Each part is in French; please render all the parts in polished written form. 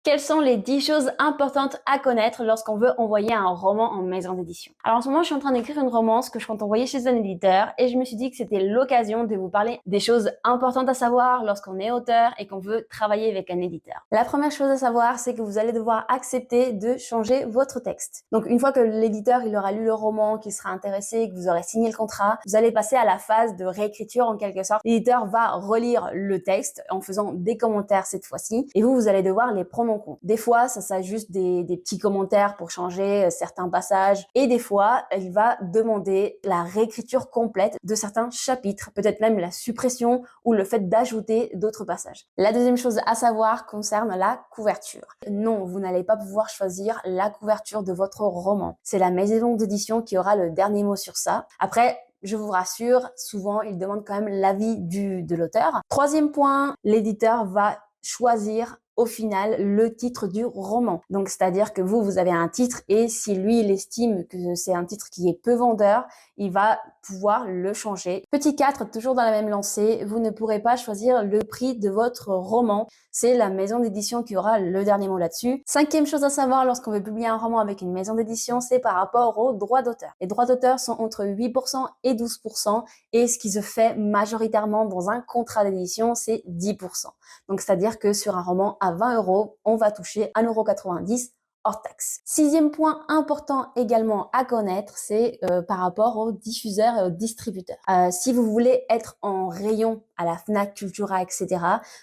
Quelles sont les 10 choses importantes à connaître lorsqu'on veut envoyer un roman en maison d'édition? Alors en ce moment, je suis en train d'écrire une romance que je compte envoyer chez un éditeur et je me suis dit que c'était l'occasion de vous parler des choses importantes à savoir lorsqu'on est auteur et qu'on veut travailler avec un éditeur. La première chose à savoir, c'est que vous allez devoir accepter de changer votre texte. Donc une fois que l'éditeur il aura lu le roman, qu'il sera intéressé, que vous aurez signé le contrat, vous allez passer à la phase de réécriture en quelque sorte. L'éditeur va relire le texte en faisant des commentaires cette fois-ci et vous allez devoir les prendre en compte. Des fois, ça s'ajuste des petits commentaires pour changer certains passages et des fois, il va demander la réécriture complète de certains chapitres, peut-être même la suppression ou le fait d'ajouter d'autres passages. La deuxième chose à savoir concerne la couverture. Non, vous n'allez pas pouvoir choisir la couverture de votre roman. C'est la maison d'édition qui aura le dernier mot sur ça. Après, je vous rassure, souvent, il demande quand même l'avis de l'auteur. Troisième point, l'éditeur va choisir au final le titre du roman. Donc c'est-à-dire que vous avez un titre et si lui il estime que c'est un titre qui est peu vendeur, il va pouvoir le changer. Petit 4, toujours dans la même lancée, vous ne pourrez pas choisir le prix de votre roman. C'est la maison d'édition qui aura le dernier mot là-dessus. Cinquième chose à savoir lorsqu'on veut publier un roman avec une maison d'édition, c'est par rapport aux droits d'auteur. Les droits d'auteur sont entre 8% et 12% et ce qui se fait majoritairement dans un contrat d'édition, c'est 10%. Donc c'est-à-dire que sur un roman à 20 euros, on va toucher 1,90 € hors taxe. Sixième point important également à connaître, c'est par rapport aux diffuseurs et aux distributeurs. Si vous voulez être en rayon à la Fnac, Cultura, etc.,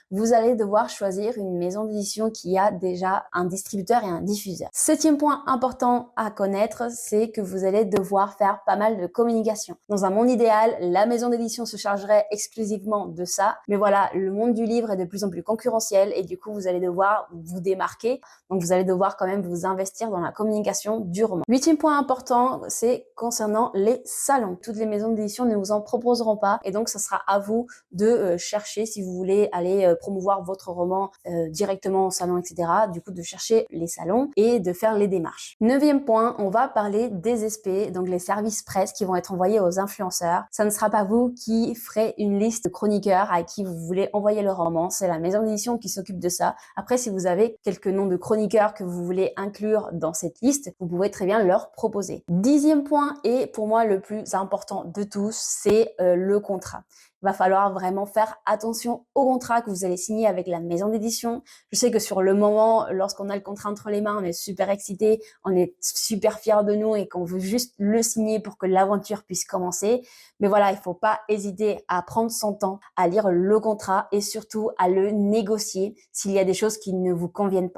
vous allez devoir choisir une maison d'édition qui a déjà un distributeur et un diffuseur. Septième point important à connaître, c'est que vous allez devoir faire pas mal de communication. Dans un monde idéal, la maison d'édition se chargerait exclusivement de ça, mais voilà, le monde du livre est de plus en plus concurrentiel et du coup, vous allez devoir vous démarquer. Donc, vous allez devoir quand même vous investir dans la communication du roman. Huitième point important, c'est concernant les salons. Toutes les maisons d'édition ne vous en proposeront pas et donc, ça sera à vous de chercher si vous voulez aller promouvoir votre roman directement au salon, etc. Du coup, de chercher les salons et de faire les démarches. Neuvième point, on va parler des SP, donc les services presse qui vont être envoyés aux influenceurs. Ça ne sera pas vous qui ferez une liste de chroniqueurs à qui vous voulez envoyer le roman. C'est la maison d'édition qui s'occupe de ça. Après, si vous avez quelques noms de chroniqueurs que vous voulez inclure dans cette liste, vous pouvez très bien leur proposer. Dixième point, et pour moi le plus important de tous, c'est le contrat. Il va falloir vraiment faire attention au contrat que vous allez signer avec la maison d'édition. Je sais que sur le moment, lorsqu'on a le contrat entre les mains, on est super excité, on est super fiers de nous et qu'on veut juste le signer pour que l'aventure puisse commencer. Mais voilà, il faut pas hésiter à prendre son temps, à lire le contrat et surtout à le négocier s'il y a des choses qui ne vous conviennent pas.